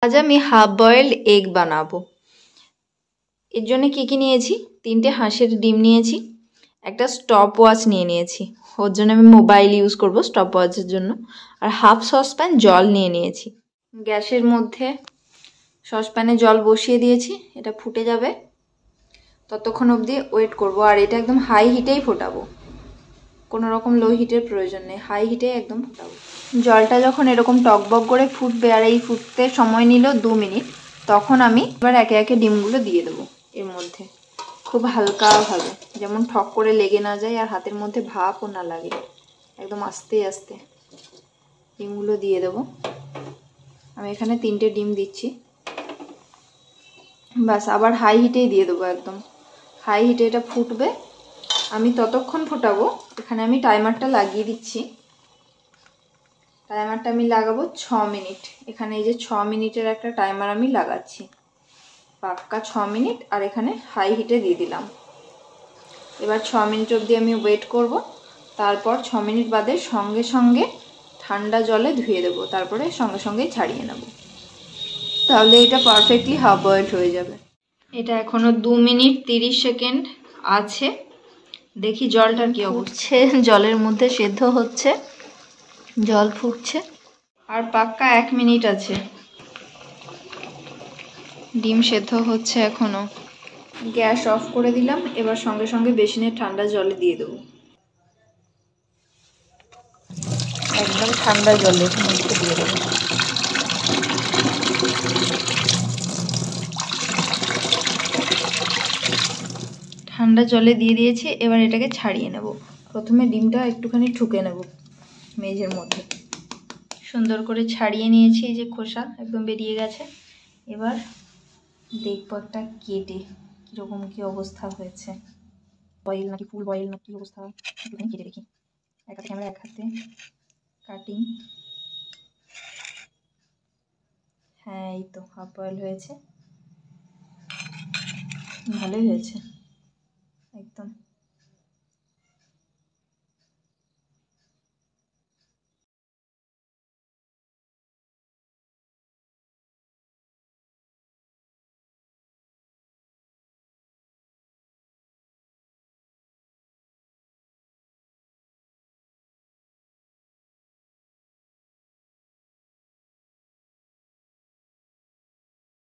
আজ আমি half boiled egg বানাবো। এর জন্য কি নিয়েছি, 3টে হাঁসের ডিম নিয়েছি, একটা স্টপ ওয়াচ নিয়েছি, ওর জন্য আমি মোবাইল ইউজ করব স্টপ ওয়াচের জন্য, আর হাফ সসপ্যান জল নিয়েছি। গ্যাসের মধ্যে সসপ্যানে জল বসিয়ে দিয়েছি, এটা ফুটে যাবে, ততক্ষণ অবধি ওয়েট করব। আর এটা একদম হাই হিটেই ফোটাবো, কোনো রকম লো হিটের প্রয়োজন নেই, হাই হিটে একদম ফোটাবো। জলটা যখন এরকম টকবক করে ফুটবে, আর এই ফুটতে সময় নিল 2 মিনিট, তখন আমি এবার একে একে ডিমগুলো দিয়ে দেবো এর মধ্যে, খুব হালকাভাবে, যেমন ঠক করে লেগে না যায় আর হাতের মধ্যে ভাপও না লাগে, একদম আস্তে আস্তে ডিমগুলো দিয়ে দেবো। আমি এখানে 3টে ডিম দিচ্ছি, ব্যাস আবার হাই হিটেই দিয়ে দেবো, একদম হাই হিটে এটা ফুটবে, আমি ততক্ষণ ফোটাবো। এখানে আমি টাইমারটা লাগিয়ে দিচ্ছি, টাইমারটা আমি লাগাবো 6 মিনিট। এখানে এই যে 6 মিনিটের একটা টাইমার আমি লাগাচ্ছি, পাক্কা 6 মিনিট, আর এখানে হাই হিটে দিয়ে দিলাম। এবার 6 মিনিট অবধি আমি ওয়েট করব, তারপর 6 মিনিট বাদে সঙ্গে সঙ্গে ঠান্ডা জলে ধুয়ে দেবো, তারপরে সঙ্গে সঙ্গেই ছাড়িয়ে নেব, তাহলে এটা পারফেক্টলি হাফ বয়েলড হয়ে যাবে। এটা এখনও 2 মিনিট 30 সেকেন্ড আছে, দেখি জলটার কি অবস্থা। জলের মধ্যে সেদ্ধ হচ্ছে, জল ফুটছে, আর পাক্কা 1 মিনিট আছে, ডিম সেদ্ধ হচ্ছে এখনো। গ্যাস অফ করে দিলাম, এবার সঙ্গে সঙ্গে বেসিনের ঠান্ডা জলে দিয়ে দেবো, একদম ঠান্ডা জলে মধ্যে দিয়ে দেবো। ঠান্ডা জলে দিয়ে দিয়েছি, এবার এটাকে ছাড়িয়ে নেব। প্রথমে ডিমটা একটুখানি ঠুকে নেব মেঝের মধ্যে, সুন্দর করে ছাড়িয়ে নিয়েছি, এই যে খোসা একদম বেরিয়ে গেছে। এবার দেখবো একটা কেটে কীরকম কী অবস্থা হয়েছে, বয়েল নাকি ফুল বয়েল নাকি কী অবস্থা, একটুখানি কেটে দেখি। এক হাতে ক্যামেরা, এক হাতে কাটিং। হ্যাঁ, এই তো হাফ বয়েল হয়েছে, ভালোই হয়েছে একদম।